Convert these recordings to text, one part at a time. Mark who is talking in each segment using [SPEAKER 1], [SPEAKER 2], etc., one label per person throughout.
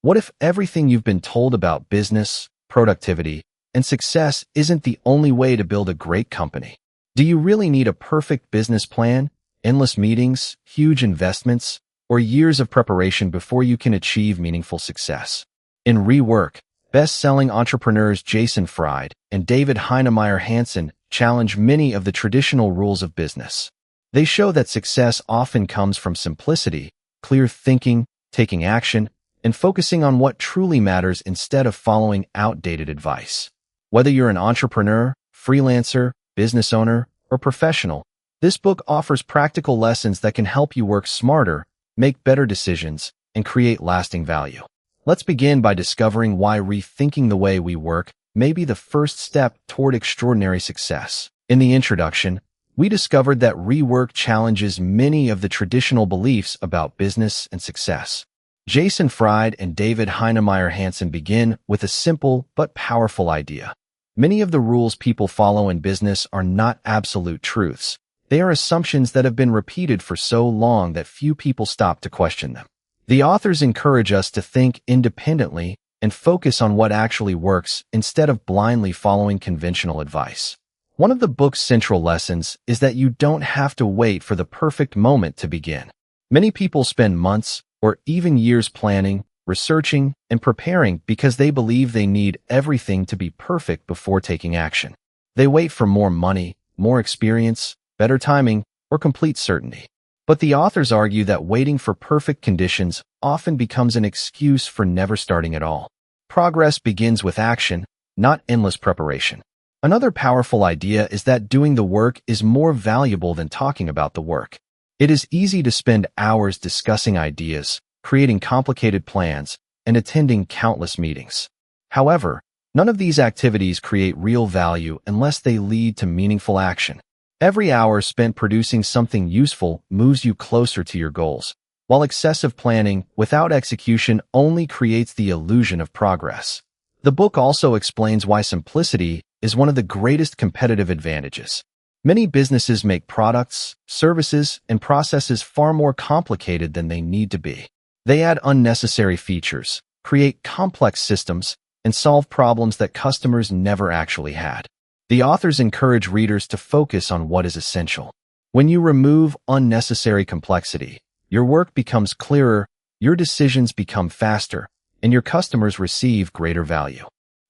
[SPEAKER 1] What if everything you've been told about business, productivity, and success isn't the only way to build a great company? Do you really need a perfect business plan, endless meetings, huge investments, or years of preparation before you can achieve meaningful success? In Rework, best-selling entrepreneurs Jason Fried and David Heinemeier Hansson challenge many of the traditional rules of business. They show that success often comes from simplicity, clear thinking, taking action, and focusing on what truly matters instead of following outdated advice. Whether you're an entrepreneur, freelancer, business owner, or professional, this book offers practical lessons that can help you work smarter, make better decisions, and create lasting value. Let's begin by discovering why rethinking the way we work may be the first step toward extraordinary success. In the introduction, we discovered that Rework challenges many of the traditional beliefs about business and success. Jason Fried and David Heinemeier Hansson begin with a simple but powerful idea. Many of the rules people follow in business are not absolute truths. They are assumptions that have been repeated for so long that few people stop to question them. The authors encourage us to think independently and focus on what actually works instead of blindly following conventional advice. One of the book's central lessons is that you don't have to wait for the perfect moment to begin. Many people spend months or even years planning, researching, and preparing because they believe they need everything to be perfect before taking action. They wait for more money, more experience, better timing, or complete certainty. But the authors argue that waiting for perfect conditions often becomes an excuse for never starting at all. Progress begins with action, not endless preparation. Another powerful idea is that doing the work is more valuable than talking about the work. It is easy to spend hours discussing ideas, creating complicated plans, and attending countless meetings. However, none of these activities create real value unless they lead to meaningful action. Every hour spent producing something useful moves you closer to your goals, while excessive planning without execution only creates the illusion of progress. The book also explains why simplicity is one of the greatest competitive advantages. Many businesses make products, services, and processes far more complicated than they need to be. They add unnecessary features, create complex systems, and solve problems that customers never actually had. The authors encourage readers to focus on what is essential. When you remove unnecessary complexity, your work becomes clearer, your decisions become faster, and your customers receive greater value.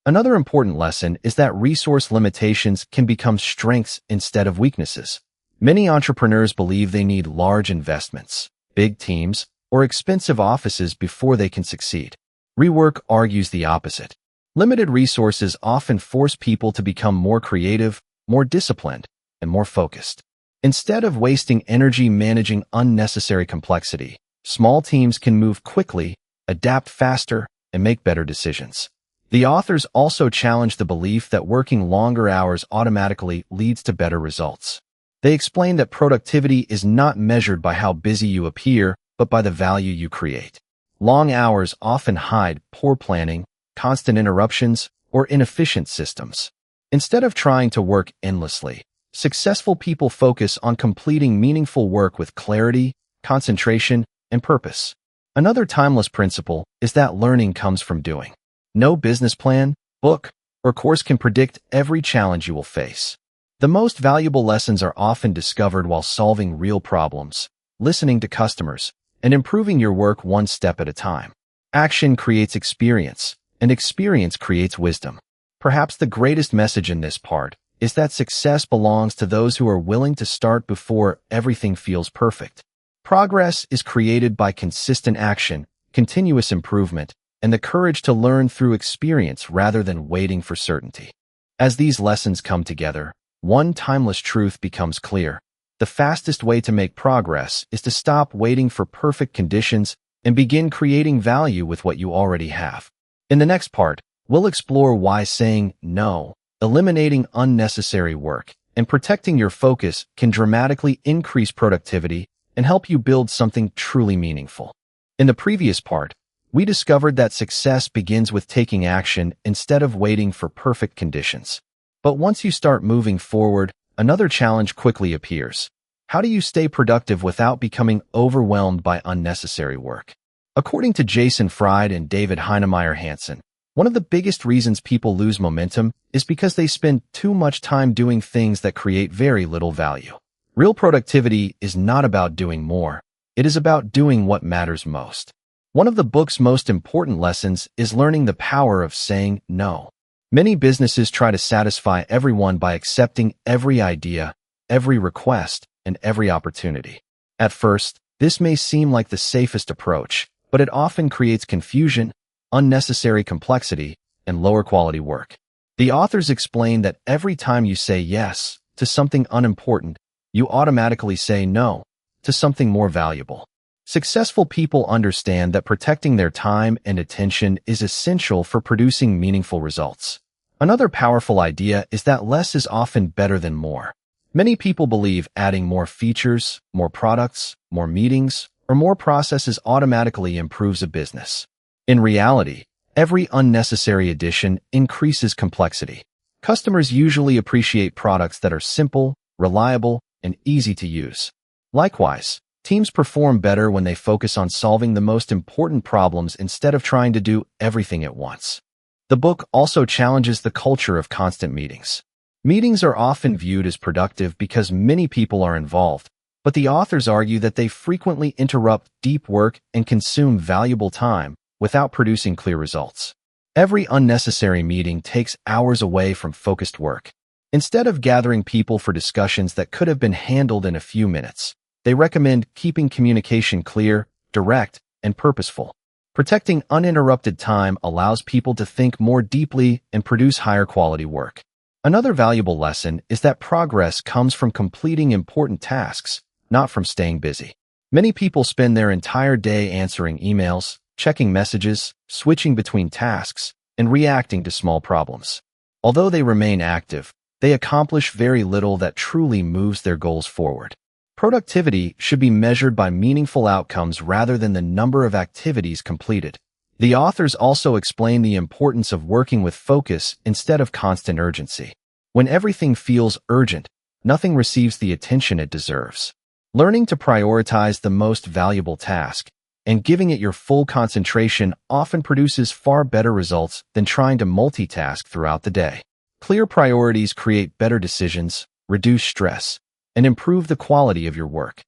[SPEAKER 1] Another important lesson is that resource limitations can become strengths instead of weaknesses. Many entrepreneurs believe they need large investments, big teams, or expensive offices before they can succeed. Rework argues the opposite. Limited resources often force people to become more creative, more disciplined, and more focused. Instead of wasting energy managing unnecessary complexity, small teams can move quickly, adapt faster, and make better decisions. The authors also challenge the belief that working longer hours automatically leads to better results. They explain that productivity is not measured by how busy you appear, but by the value you create. Long hours often hide poor planning, constant interruptions, or inefficient systems. Instead of trying to work endlessly, successful people focus on completing meaningful work with clarity, concentration, and purpose. Another timeless principle is that learning comes from doing. No business plan, book, or course can predict every challenge you will face. The most valuable lessons are often discovered while solving real problems, listening to customers, and improving your work one step at a time. Action creates experience, and experience creates wisdom. Perhaps the greatest message in this part is that success belongs to those who are willing to start before everything feels perfect. Progress is created by consistent action, continuous improvement, and the courage to learn through experience rather than waiting for certainty. As these lessons come together, one timeless truth becomes clear. The fastest way to make progress is to stop waiting for perfect conditions and begin creating value with what you already have. In the next part, we'll explore why saying no, eliminating unnecessary work, and protecting your focus can dramatically increase productivity and help you build something truly meaningful. In the previous part, we discovered that success begins with taking action instead of waiting for perfect conditions. But once you start moving forward, another challenge quickly appears. How do you stay productive without becoming overwhelmed by unnecessary work? According to Jason Fried and David Heinemeier Hansson, one of the biggest reasons people lose momentum is because they spend too much time doing things that create very little value. Real productivity is not about doing more. It is about doing what matters most. One of the book's most important lessons is learning the power of saying no. Many businesses try to satisfy everyone by accepting every idea, every request, and every opportunity. At first, this may seem like the safest approach, but it often creates confusion, unnecessary complexity, and lower quality work. The authors explain that every time you say yes to something unimportant, you automatically say no to something more valuable. Successful people understand that protecting their time and attention is essential for producing meaningful results. Another powerful idea is that less is often better than more. Many people believe adding more features, more products, more meetings, or more processes automatically improves a business. In reality, every unnecessary addition increases complexity. Customers usually appreciate products that are simple, reliable, and easy to use. Likewise, teams perform better when they focus on solving the most important problems instead of trying to do everything at once. The book also challenges the culture of constant meetings. Meetings are often viewed as productive because many people are involved, but the authors argue that they frequently interrupt deep work and consume valuable time without producing clear results. Every unnecessary meeting takes hours away from focused work. Instead of gathering people for discussions that could have been handled in a few minutes, they recommend keeping communication clear, direct, and purposeful. Protecting uninterrupted time allows people to think more deeply and produce higher quality work. Another valuable lesson is that progress comes from completing important tasks, not from staying busy. Many people spend their entire day answering emails, checking messages, switching between tasks, and reacting to small problems. Although they remain active, they accomplish very little that truly moves their goals forward. Productivity should be measured by meaningful outcomes rather than the number of activities completed. The authors also explain the importance of working with focus instead of constant urgency. When everything feels urgent, nothing receives the attention it deserves. Learning to prioritize the most valuable task and giving it your full concentration often produces far better results than trying to multitask throughout the day. Clear priorities create better decisions, reduce stress, and improve the quality of your work.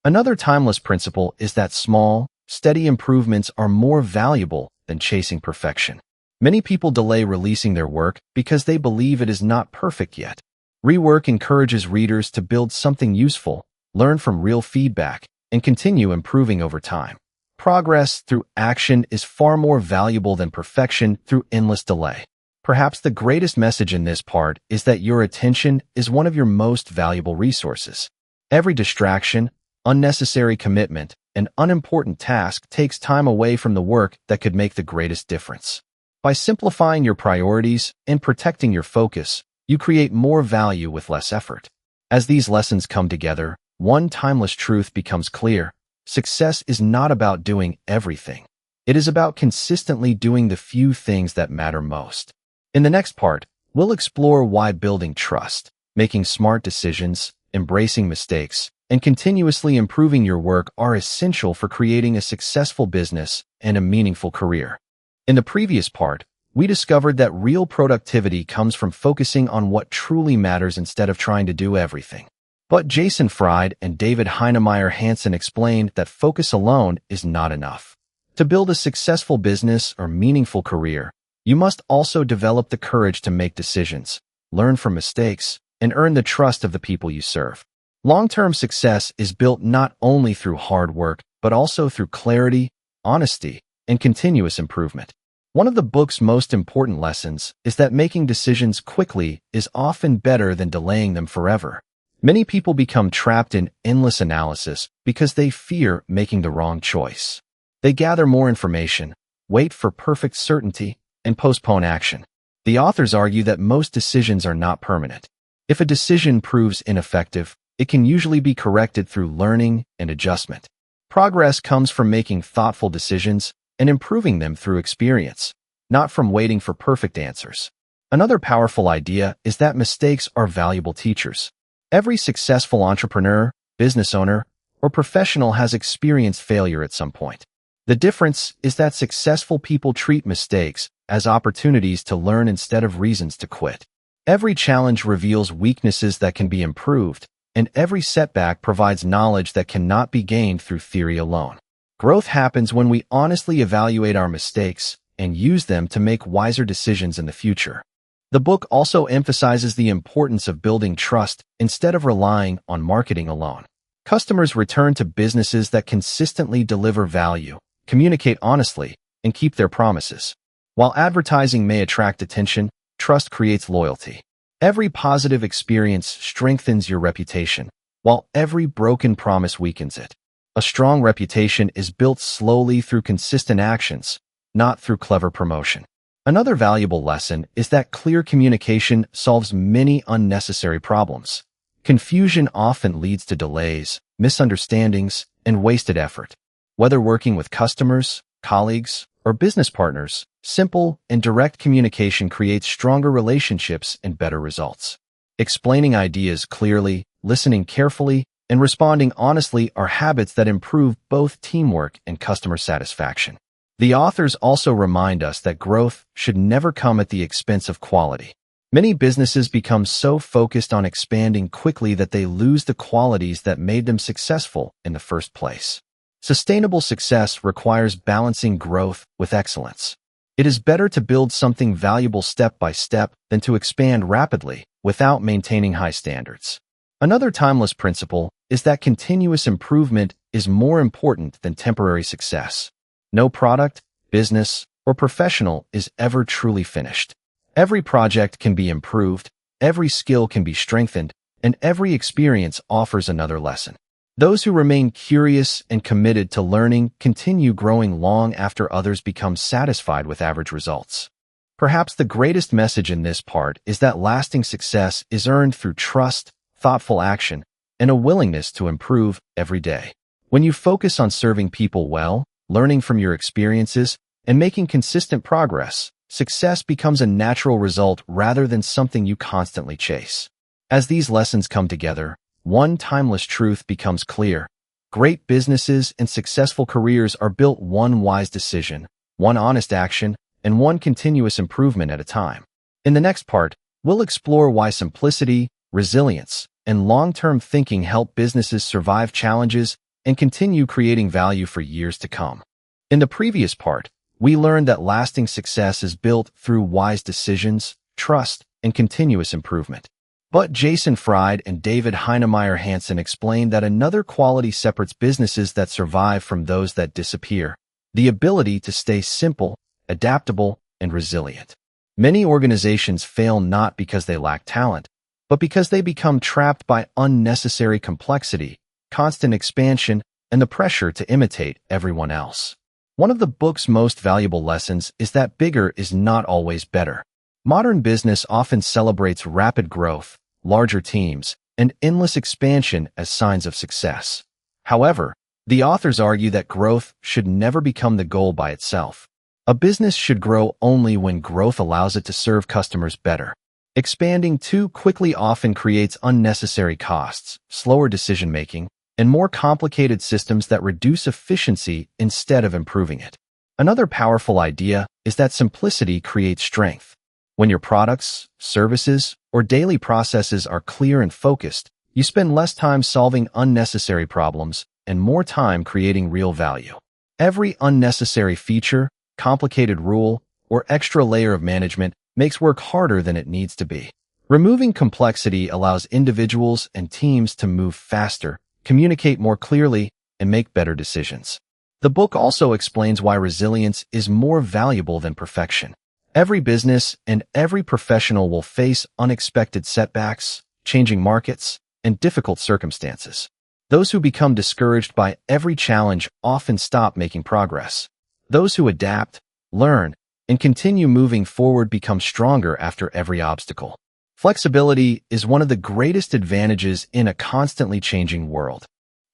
[SPEAKER 1] Another timeless principle is that small, steady improvements are more valuable than chasing perfection. Many people delay releasing their work because they believe it is not perfect yet. Rework encourages readers to build something useful, learn from real feedback, and continue improving over time. Progress through action is far more valuable than perfection through endless delay. Perhaps the greatest message in this part is that your attention is one of your most valuable resources. Every distraction, unnecessary commitment, and unimportant task takes time away from the work that could make the greatest difference. By simplifying your priorities and protecting your focus, you create more value with less effort. As these lessons come together, one timeless truth becomes clear. Success is not about doing everything. It is about consistently doing the few things that matter most. In the next part, we'll explore why building trust, making smart decisions, embracing mistakes, and continuously improving your work are essential for creating a successful business and a meaningful career. In the previous part, we discovered that real productivity comes from focusing on what truly matters instead of trying to do everything. But Jason Fried and David Heinemeier Hansson explained that focus alone is not enough. To build a successful business or meaningful career, you must also develop the courage to make decisions, learn from mistakes, and earn the trust of the people you serve. Long-term success is built not only through hard work, but also through clarity, honesty, and continuous improvement. One of the book's most important lessons is that making decisions quickly is often better than delaying them forever. Many people become trapped in endless analysis because they fear making the wrong choice. They gather more information, wait for perfect certainty, and postpone action. The authors argue that most decisions are not permanent. If a decision proves ineffective, it can usually be corrected through learning and adjustment. Progress comes from making thoughtful decisions and improving them through experience, not from waiting for perfect answers. Another powerful idea is that mistakes are valuable teachers. Every successful entrepreneur, business owner, or professional has experienced failure at some point. The difference is that successful people treat mistakes as opportunities to learn instead of reasons to quit. Every challenge reveals weaknesses that can be improved, and every setback provides knowledge that cannot be gained through theory alone. Growth happens when we honestly evaluate our mistakes and use them to make wiser decisions in the future. The book also emphasizes the importance of building trust instead of relying on marketing alone. Customers return to businesses that consistently deliver value, communicate honestly, and keep their promises. While advertising may attract attention, trust creates loyalty. Every positive experience strengthens your reputation, while every broken promise weakens it. A strong reputation is built slowly through consistent actions, not through clever promotion. Another valuable lesson is that clear communication solves many unnecessary problems. Confusion often leads to delays, misunderstandings, and wasted effort. Whether working with customers, colleagues, or business partners, simple and direct communication creates stronger relationships and better results. Explaining ideas clearly, listening carefully, and responding honestly are habits that improve both teamwork and customer satisfaction. The authors also remind us that growth should never come at the expense of quality. Many businesses become so focused on expanding quickly that they lose the qualities that made them successful in the first place. Sustainable success requires balancing growth with excellence. It is better to build something valuable step by step than to expand rapidly without maintaining high standards. Another timeless principle is that continuous improvement is more important than temporary success. No product, business, or professional is ever truly finished. Every project can be improved, every skill can be strengthened, and every experience offers another lesson. Those who remain curious and committed to learning continue growing long after others become satisfied with average results. Perhaps the greatest message in this part is that lasting success is earned through trust, thoughtful action, and a willingness to improve every day. When you focus on serving people well, learning from your experiences, and making consistent progress, success becomes a natural result rather than something you constantly chase. As these lessons come together, one timeless truth becomes clear. Great businesses and successful careers are built one wise decision, one honest action, and one continuous improvement at a time. In the next part, we'll explore why simplicity, resilience, and long-term thinking help businesses survive challenges and continue creating value for years to come. In the previous part, we learned that lasting success is built through wise decisions, trust, and continuous improvement. But Jason Fried and David Heinemeier Hansson explained that another quality separates businesses that survive from those that disappear: the ability to stay simple, adaptable, and resilient. Many organizations fail not because they lack talent, but because they become trapped by unnecessary complexity, constant expansion, and the pressure to imitate everyone else. One of the book's most valuable lessons is that bigger is not always better. Modern business often celebrates rapid growth, larger teams, and endless expansion as signs of success. However, the authors argue that growth should never become the goal by itself. A business should grow only when growth allows it to serve customers better. Expanding too quickly often creates unnecessary costs, slower decision-making, and more complicated systems that reduce efficiency instead of improving it. Another powerful idea is that simplicity creates strength. When your products, services, or daily processes are clear and focused, you spend less time solving unnecessary problems and more time creating real value. Every unnecessary feature, complicated rule, or extra layer of management makes work harder than it needs to be. Removing complexity allows individuals and teams to move faster, communicate more clearly, and make better decisions. The book also explains why resilience is more valuable than perfection. Every business and every professional will face unexpected setbacks, changing markets, and difficult circumstances. Those who become discouraged by every challenge often stop making progress. Those who adapt, learn, and continue moving forward become stronger after every obstacle. Flexibility is one of the greatest advantages in a constantly changing world.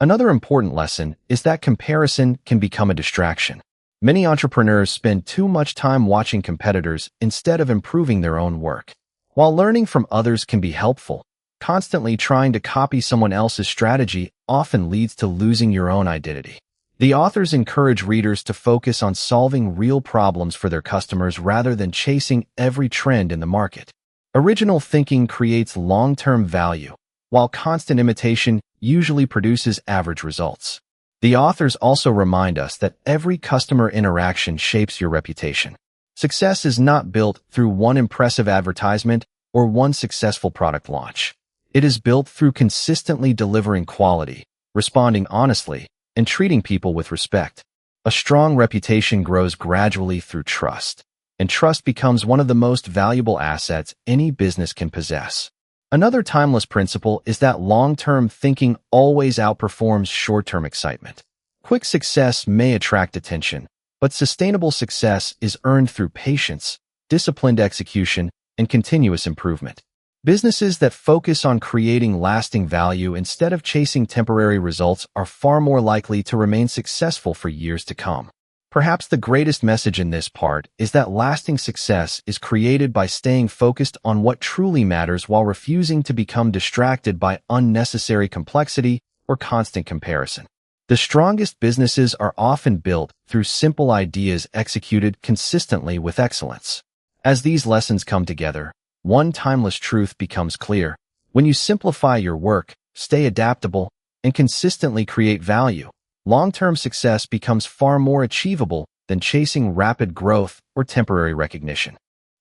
[SPEAKER 1] Another important lesson is that comparison can become a distraction. Many entrepreneurs spend too much time watching competitors instead of improving their own work. While learning from others can be helpful, constantly trying to copy someone else's strategy often leads to losing your own identity. The authors encourage readers to focus on solving real problems for their customers rather than chasing every trend in the market. Original thinking creates long-term value, while constant imitation usually produces average results. The authors also remind us that every customer interaction shapes your reputation. Success is not built through one impressive advertisement or one successful product launch. It is built through consistently delivering quality, responding honestly, and treating people with respect. A strong reputation grows gradually through trust, and trust becomes one of the most valuable assets any business can possess. Another timeless principle is that long-term thinking always outperforms short-term excitement. Quick success may attract attention, but sustainable success is earned through patience, disciplined execution, and continuous improvement. Businesses that focus on creating lasting value instead of chasing temporary results are far more likely to remain successful for years to come. Perhaps the greatest message in this part is that lasting success is created by staying focused on what truly matters while refusing to become distracted by unnecessary complexity or constant comparison. The strongest businesses are often built through simple ideas executed consistently with excellence. As these lessons come together, one timeless truth becomes clear. When you simplify your work, stay adaptable, and consistently create value, long-term success becomes far more achievable than chasing rapid growth or temporary recognition.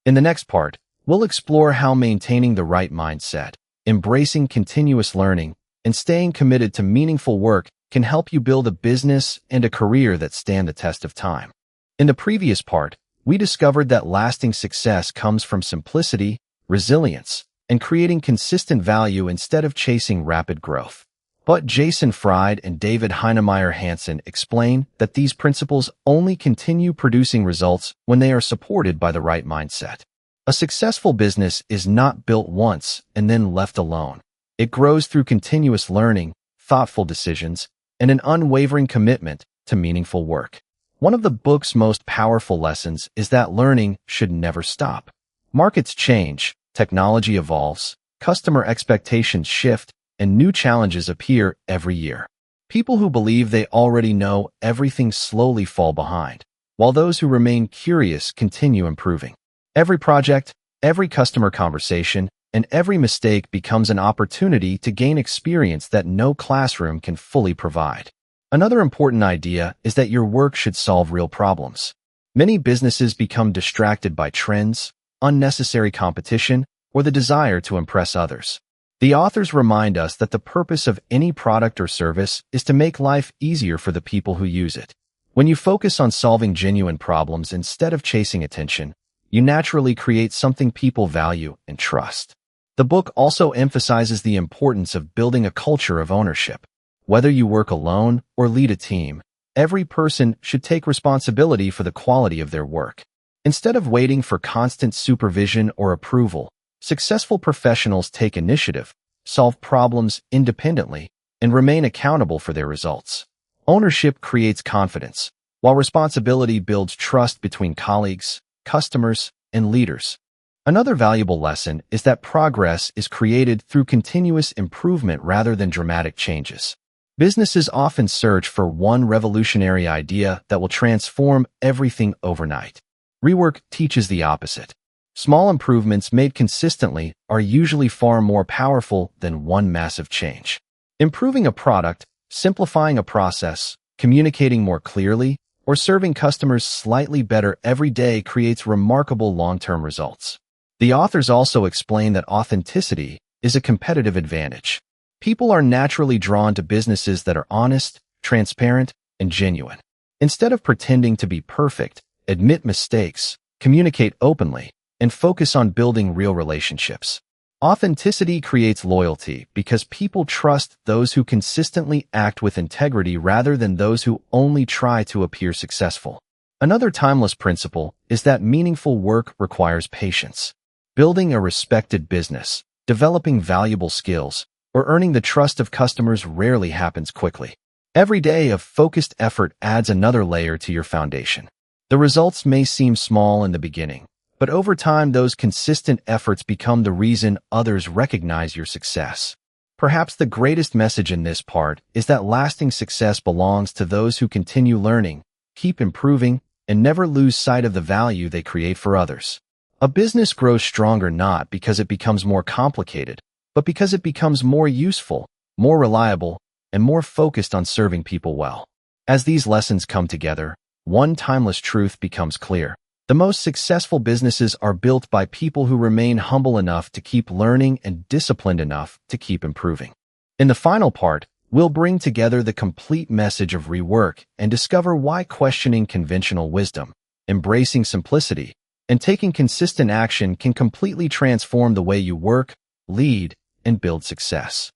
[SPEAKER 1] In the next part, we'll explore how maintaining the right mindset, embracing continuous learning, and staying committed to meaningful work can help you build a business and a career that stand the test of time. In the previous part, we discovered that lasting success comes from simplicity, resilience, and creating consistent value instead of chasing rapid growth. But Jason Fried and David Heinemeier Hansson explain that these principles only continue producing results when they are supported by the right mindset. A successful business is not built once and then left alone. It grows through continuous learning, thoughtful decisions, and an unwavering commitment to meaningful work. One of the book's most powerful lessons is that learning should never stop. Markets change, technology evolves, customer expectations shift, and new challenges appear every year. People who believe they already know everything slowly fall behind, while those who remain curious continue improving. Every project, every customer conversation, and every mistake becomes an opportunity to gain experience that no classroom can fully provide. Another important idea is that your work should solve real problems. Many businesses become distracted by trends, unnecessary competition, or the desire to impress others. The authors remind us that the purpose of any product or service is to make life easier for the people who use it. When you focus on solving genuine problems instead of chasing attention, you naturally create something people value and trust. The book also emphasizes the importance of building a culture of ownership. Whether you work alone or lead a team, every person should take responsibility for the quality of their work. Instead of waiting for constant supervision or approval, successful professionals take initiative, solve problems independently, and remain accountable for their results. Ownership creates confidence, while responsibility builds trust between colleagues, customers, and leaders. Another valuable lesson is that progress is created through continuous improvement rather than dramatic changes. Businesses often search for one revolutionary idea that will transform everything overnight. Rework teaches the opposite. Small improvements made consistently are usually far more powerful than one massive change. Improving a product, simplifying a process, communicating more clearly, or serving customers slightly better every day creates remarkable long-term results. The authors also explain that authenticity is a competitive advantage. People are naturally drawn to businesses that are honest, transparent, and genuine. Instead of pretending to be perfect, admit mistakes, communicate openly, and focus on building real relationships. Authenticity creates loyalty because people trust those who consistently act with integrity rather than those who only try to appear successful. Another timeless principle is that meaningful work requires patience. Building a respected business, developing valuable skills, or earning the trust of customers rarely happens quickly. Every day of focused effort adds another layer to your foundation. The results may seem small in the beginning, but over time those consistent efforts become the reason others recognize your success. Perhaps the greatest message in this part is that lasting success belongs to those who continue learning, keep improving, and never lose sight of the value they create for others. A business grows stronger not because it becomes more complicated, but because it becomes more useful, more reliable, and more focused on serving people well. As these lessons come together, one timeless truth becomes clear. The most successful businesses are built by people who remain humble enough to keep learning and disciplined enough to keep improving. In the final part, we'll bring together the complete message of Rework and discover why questioning conventional wisdom, embracing simplicity, and taking consistent action can completely transform the way you work, lead, and build success.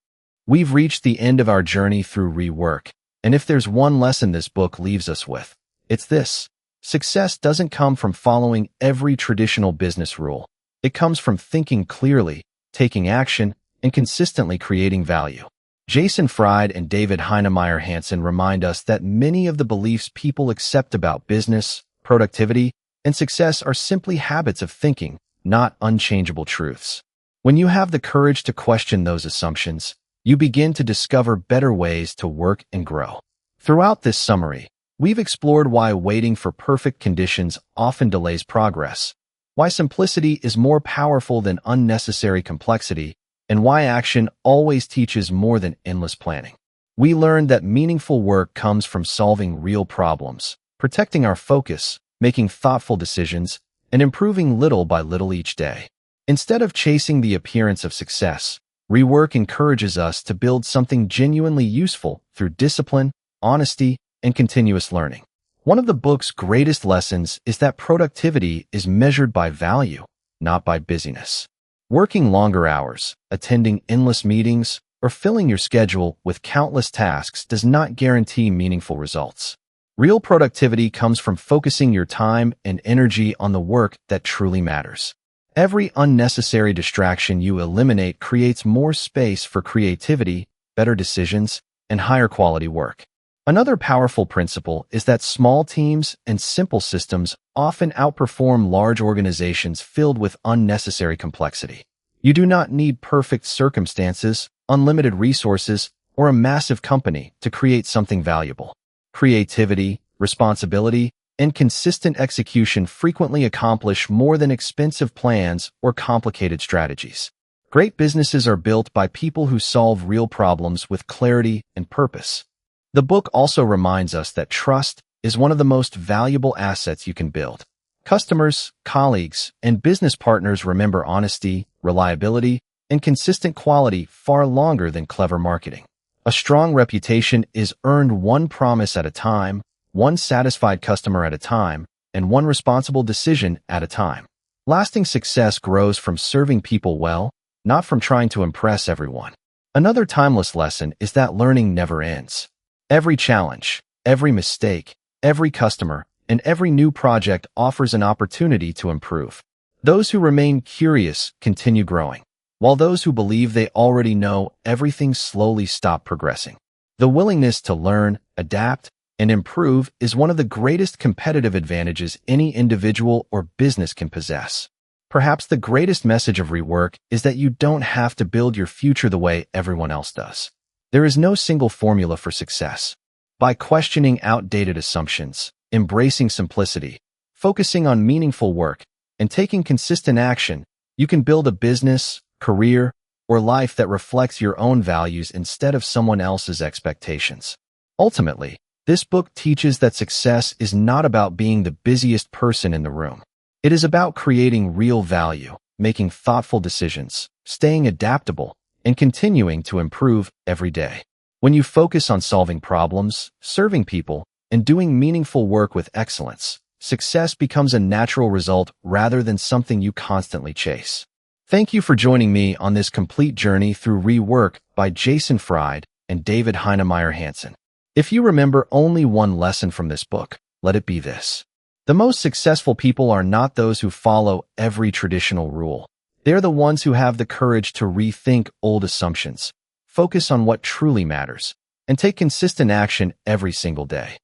[SPEAKER 1] We've reached the end of our journey through Rework, and if there's one lesson this book leaves us with, it's this. Success doesn't come from following every traditional business rule. It comes from thinking clearly, taking action, and consistently creating value. Jason Fried and David Heinemeier Hansson remind us that many of the beliefs people accept about business, productivity, and success are simply habits of thinking, not unchangeable truths. When you have the courage to question those assumptions, you begin to discover better ways to work and grow. Throughout this summary, we've explored why waiting for perfect conditions often delays progress, why simplicity is more powerful than unnecessary complexity, and why action always teaches more than endless planning. We learned that meaningful work comes from solving real problems, protecting our focus, making thoughtful decisions, and improving little by little each day. Instead of chasing the appearance of success, Rework encourages us to build something genuinely useful through discipline, honesty, and continuous learning. One of the book's greatest lessons is that productivity is measured by value, not by busyness. Working longer hours, attending endless meetings, or filling your schedule with countless tasks does not guarantee meaningful results. Real productivity comes from focusing your time and energy on the work that truly matters. Every unnecessary distraction you eliminate creates more space for creativity, better decisions, and higher quality work. Another powerful principle is that small teams and simple systems often outperform large organizations filled with unnecessary complexity. You do not need perfect circumstances, unlimited resources, or a massive company to create something valuable. Creativity, responsibility, and consistent execution frequently accomplish more than expensive plans or complicated strategies. Great businesses are built by people who solve real problems with clarity and purpose. The book also reminds us that trust is one of the most valuable assets you can build. Customers, colleagues, and business partners remember honesty, reliability, and consistent quality far longer than clever marketing. A strong reputation is earned one promise at a time, one satisfied customer at a time, and one responsible decision at a time. Lasting success grows from serving people well, not from trying to impress everyone. Another timeless lesson is that learning never ends. Every challenge, every mistake, every customer, and every new project offers an opportunity to improve. Those who remain curious continue growing, while those who believe they already know everything slowly stop progressing. The willingness to learn, adapt, and improve is one of the greatest competitive advantages any individual or business can possess. Perhaps the greatest message of Rework is that you don't have to build your future the way everyone else does. There is no single formula for success. By questioning outdated assumptions, embracing simplicity, focusing on meaningful work, and taking consistent action, you can build a business, career, or life that reflects your own values instead of someone else's expectations. Ultimately, this book teaches that success is not about being the busiest person in the room. It is about creating real value, making thoughtful decisions, staying adaptable, and continuing to improve every day. When you focus on solving problems, serving people, and doing meaningful work with excellence, success becomes a natural result rather than something you constantly chase. Thank you for joining me on this complete journey through Rework by Jason Fried and David Heinemeier Hansson. If you remember only one lesson from this book, let it be this. The most successful people are not those who follow every traditional rule. They're the ones who have the courage to rethink old assumptions, focus on what truly matters, and take consistent action every single day.